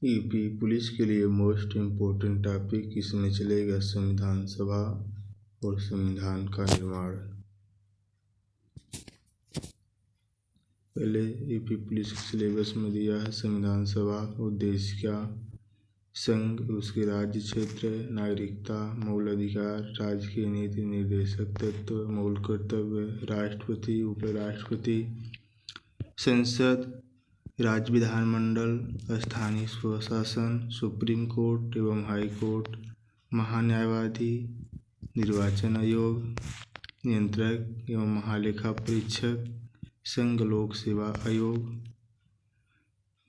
UP police के लिए most important topic इसमें चलेगा संविधान सभा और संविधान का निर्माण। पहले यूपी पुलिस के सिलेबस में दिया है संविधान सभा, उद्देश्य क्या, संघ, उसके राज्य क्षेत्र, नागरिकता, मूल अधिकार, राजकीय नीति निर्देशक तत्व, मूल कर्तव्य, राष्ट्रपति, उपराष्ट्रपति, संसद, राज्य विधानमंडल, स्थानीय स्वशासन, सुप्रीम कोर्ट एवं हाई कोर्ट, महान्यायवादी, निर्वाचन आयोग, नियंत्रक एवं महालेखा परीक्षक, संघ लोक सेवा आयोग,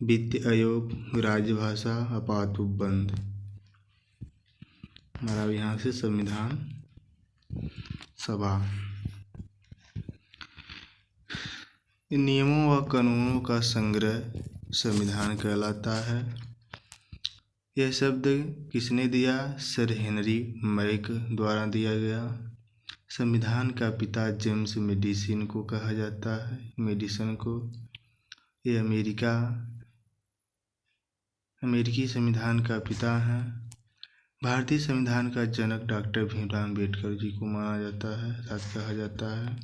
वित्त आयोग, राजभाषा, आपात उपबंध। हमारा यहाँ से संविधान सभा नियमों व कानूनों का संग्रह संविधान कहलाता है। यह शब्द किसने दिया? सर हेनरी मैक द्वारा दिया गया। संविधान का पिता जेम्स मेडिसन को कहा जाता है। मेडिसन को ये अमेरिकी संविधान का पिता हैं। भारतीय संविधान का जनक डॉक्टर भीमराव अम्बेडकर जी को माना जाता है अर्थात कहा जाता है।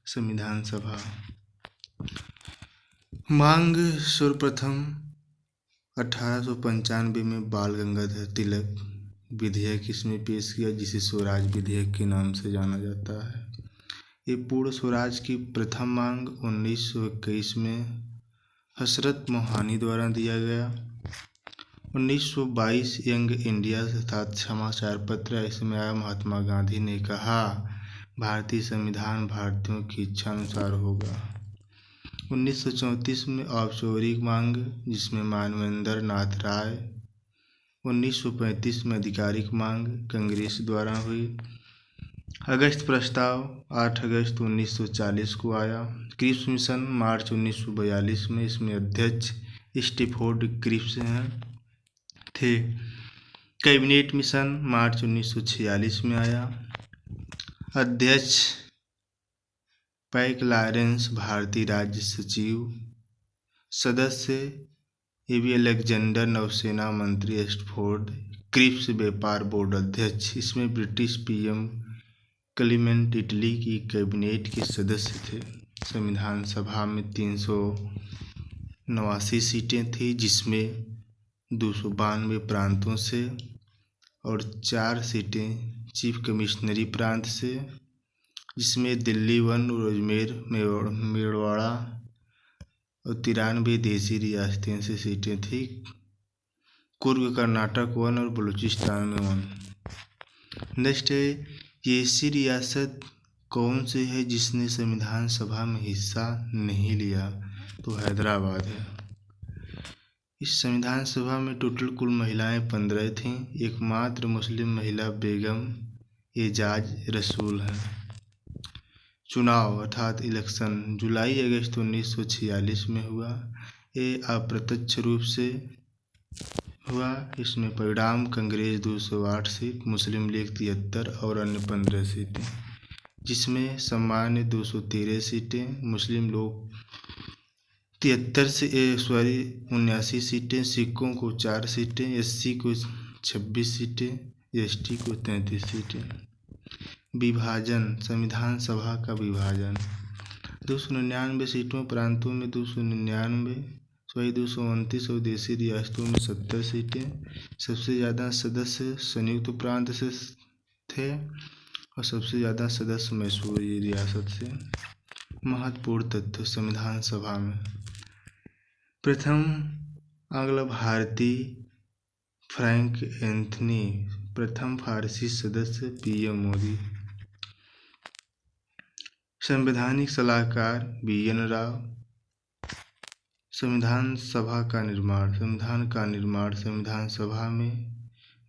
संविधान सभा मांग सर्वप्रथम 1895 में बाल गंगाधर तिलक विधेयक इसमें पेश किया, जिसे स्वराज विधेयक के नाम से जाना जाता है। ये पूर्ण स्वराज की प्रथम मांग 1921 में हसरत मोहानी द्वारा दिया गया। 1922 यंग इंडिया अर्थात समाचार पत्र इसमें आया। महात्मा गांधी ने कहा भारतीय संविधान भारतीयों की इच्छा अनुसार होगा। 1934 में औपचारिक मांग जिसमें मानवेंद्र नाथ राय। 1935 में आधिकारिक मांग कांग्रेस द्वारा हुई। अगस्त प्रस्ताव 8 अगस्त 1940 को आया। क्रिप्स मिशन मार्च 1942 में, इसमें अध्यक्ष स्टैफोर्ड क्रिप्स थे। कैबिनेट मिशन मार्च 1946 में आया। अध्यक्ष पैक लॉरेंस भारतीय राज्य सचिव। सदस्य एवी अलेक्जेंडर नौसेना मंत्री स्टैफोर्ड क्रिप्स व्यापार बोर्ड अध्यक्ष। इसमें ब्रिटिश पीएम क्लीमेंट इटली की कैबिनेट के सदस्य थे। संविधान सभा में 389 सीटें थी, जिसमें 292 प्रांतों से और 4 सीटें चीफ कमिश्नरी प्रांत से, जिसमें दिल्ली 1 और अजमेर मेवाड़ा और 93 देसी रियासतें से सीटें थी। कुर्ग कर्नाटक 1 और बलूचिस्तान में 1। नेक्स्ट है ये ऐसी रियासत कौन सी है जिसने संविधान सभा में हिस्सा नहीं लिया? तो हैदराबाद है। इस संविधान सभा में टोटल कुल महिलाएं 15 थीं। एकमात्र मुस्लिम महिला बेगम एजाज रसूल हैं। चुनाव अर्थात इलेक्शन जुलाई अगस्त 1946 में हुआ। ये अप्रत्यक्ष रूप से हुआ। इसमें परिणाम कांग्रेस 208 सीट, मुस्लिम लीग 73 और अन्य 15 सीटें, जिसमें सामान्य 213 सीटें, मुस्लिम लोग 79 सीटें, सिखों को 4 सीटें, एससी को 26 सीटें, एसटी को 33 सीटें। विभाजन संविधान सभा का विभाजन 299 सीटों प्रांतों में 229 और देसी रियासतों में 70 सीटें। सबसे ज़्यादा सदस्य संयुक्त प्रांत से थे और सबसे ज़्यादा सदस्य मैसूर रियासत से। महत्वपूर्ण तथ्य संविधान सभा में प्रथम आंग्ल भारतीय फ्रैंक एंथनी, प्रथम फारसी सदस्य पीएम मोदी। संवैधानिक सलाहकार बीएन राव। संविधान सभा का निर्माण संविधान सभा में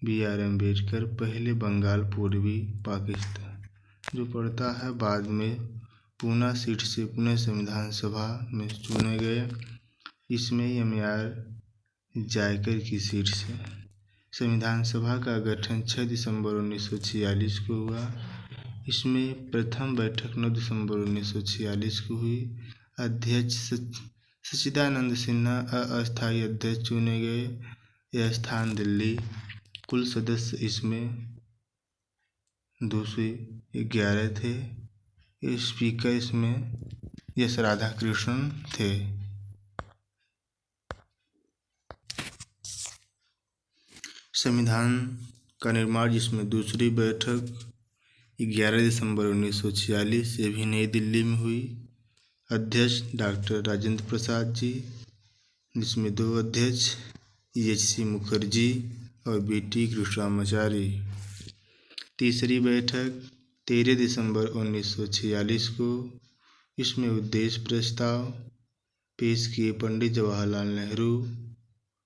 बीआर अम्बेडकर पहले बंगाल पूर्वी पाकिस्तान जो पड़ता है, बाद में पूना सीट से पुणे संविधान सभा में चुने गए। इसमें एमआर जायकर की सीट से। संविधान सभा का गठन 6 दिसंबर 1946 को हुआ। इसमें प्रथम बैठक 9 दिसंबर 1946 को हुई। अध्यक्ष सच्चिदानंद सिन्हा अस्थायी अध्यक्ष चुने गए। यह स्थान दिल्ली। कुल सदस्य इसमें 211 थे। स्पीकर इसमें एस राधाकृष्णन थे। संविधान का निर्माण, जिसमें दूसरी बैठक 11 दिसंबर 1946 ये भी नई दिल्ली में हुई। अध्यक्ष डॉक्टर राजेंद्र प्रसाद जी, जिसमें 2 अध्यक्ष EHC मुखर्जी और BT कृष्णामाचारी। तीसरी बैठक 13 दिसंबर 1946 को। इसमें उद्देश्य प्रस्ताव पेश किए पंडित जवाहरलाल नेहरू।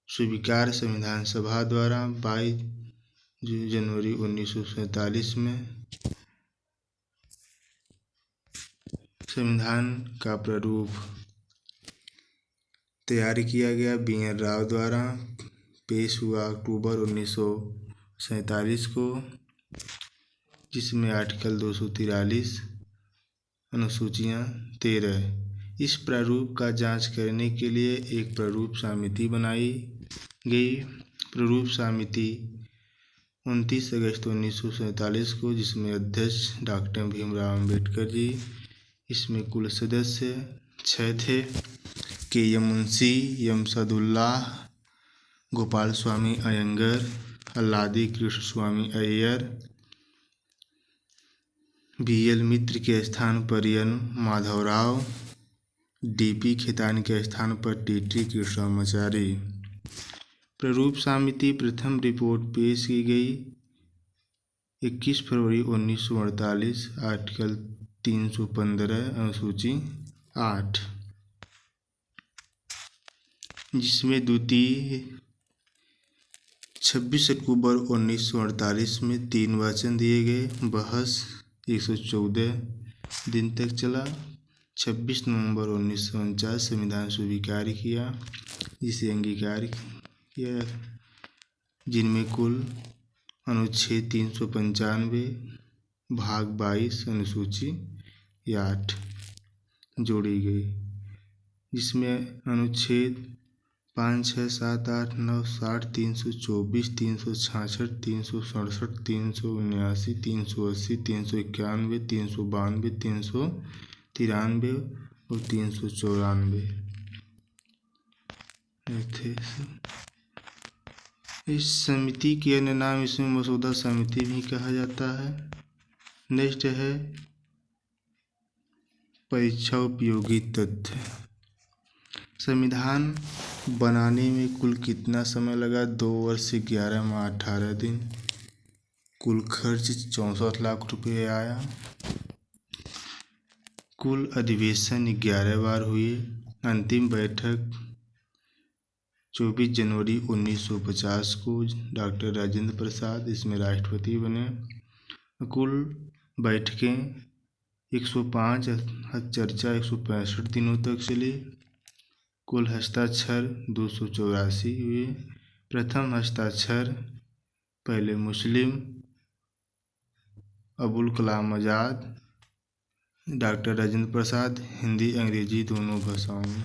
स्वीकार संविधान सभा द्वारा 22 जनवरी 1947 में। संविधान का प्रारूप तैयार किया गया BN राव द्वारा। पेश हुआ अक्टूबर 1947 को, जिसमें आर्टिकल 243, अनुसूचियाँ 13। इस प्रारूप का जांच करने के लिए एक प्रारूप समिति बनाई गई। प्रारूप समिति 29 अगस्त 1947 को, जिसमें अध्यक्ष डॉक्टर भीमराव अम्बेडकर जी। इसमें कुल सदस्य 6 थे। KM मुंशी, M सदुल्लाह, गोपाल स्वामी अयंगर, अल्लादी कृष्ण स्वामी अय्यर। BL मित्र के स्थान पर N माधवराव, DP खेतान के स्थान पर TT कृष्णामाचारी। प्रारूप समिति प्रथम रिपोर्ट पेश की गई 21 फरवरी 1948, आर्टिकल 315, अनुसूची 8, जिसमें द्वितीय 26 अक्टूबर 1948 में 3 वाचन दिए गए। बहस 114 दिन तक चला। 26 नवंबर 1949 संविधान स्वीकार किया, जिसे अंगीकार किया, जिनमें कुल अनुच्छेद 395 भाग 22 अनुसूची 8 जोड़ी गई, जिसमें अनुच्छेद 5, 6, 7, 8, 9, 60, 324, 366, 367, 379, 380, 391, 392, 393 और 394 थे। इस समिति के अन्य नाम, इसमें मसौदा समिति भी कहा जाता है। नेक्स्ट है परीक्षा उपयोगी तथ्य। संविधान बनाने में कुल कितना समय लगा? 2 वर्ष 11 माह 18 दिन। कुल खर्च 64 लाख रुपये आया। कुल अधिवेशन 11 बार हुए। अंतिम बैठक 24 जनवरी 1950 को डॉक्टर राजेंद्र प्रसाद इसमें राष्ट्रपति बने। कुल बैठकें 105, चर्चा 165 दिनों तक चली। कुल हस्ताक्षर 284 हुए। प्रथम हस्ताक्षर पहले मुस्लिम अबुल कलाम आज़ाद, डॉक्टर राजेंद्र प्रसाद, हिंदी अंग्रेजी दोनों भाषाओं में।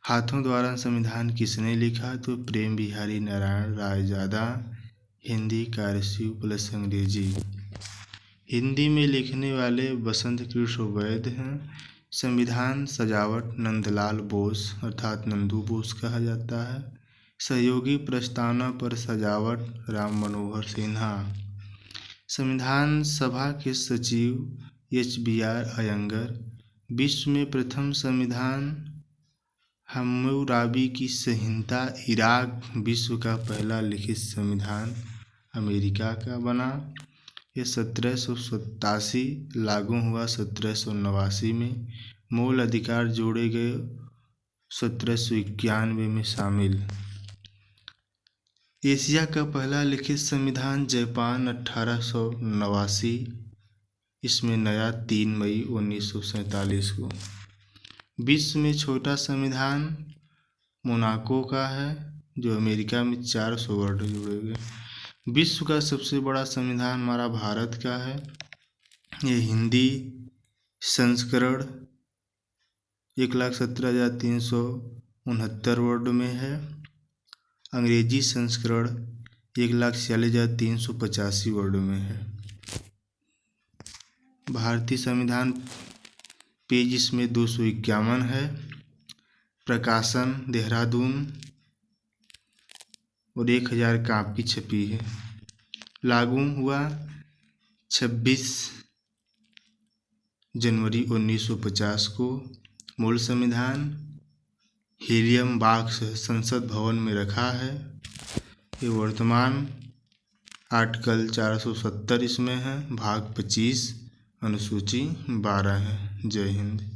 हाथों द्वारा संविधान किसने लिखा? तो प्रेम बिहारी नारायण रायजादा, हिंदी कारसिव प्लस अंग्रेजी। हिंदी में लिखने वाले बसंत कृष्ण वैद हैं। संविधान सजावट नंदलाल बोस अर्थात नंदू बोस कहा जाता है। सहयोगी प्रस्तावना पर सजावट राम मनोहर सिन्हा। संविधान सभा के सचिव HBR अयंगर। विश्व में प्रथम संविधान हम्मुराबी की संहिता इराक। विश्व का पहला लिखित संविधान अमेरिका का बना। यह 1787 लागू हुआ। 1789 में मूल अधिकार जोड़े गए। 1791 में शामिल। एशिया का पहला लिखित संविधान जापान 1889। इसमें नया 3 मई 1947 को। विश्व में छोटा संविधान मोनाको का है, जो अमेरिका में 400 वर्ड जुड़े गए। विश्व का सबसे बड़ा संविधान हमारा भारत का है। ये हिंदी संस्करण 1,17,369 वर्ड में है। अंग्रेजी संस्करण 1,46,385 वर्डों में है। भारतीय संविधान पेज इसमें 251 है। प्रकाशन देहरादून और 1000 कापी छपी है। लागू हुआ 26 जनवरी 1950 को। मूल संविधान हीलियम बॉक्स संसद भवन में रखा है। ये वर्तमान आर्टिकल 470 इसमें है। भाग 25 अनुसूची 12 है। जय हिंद।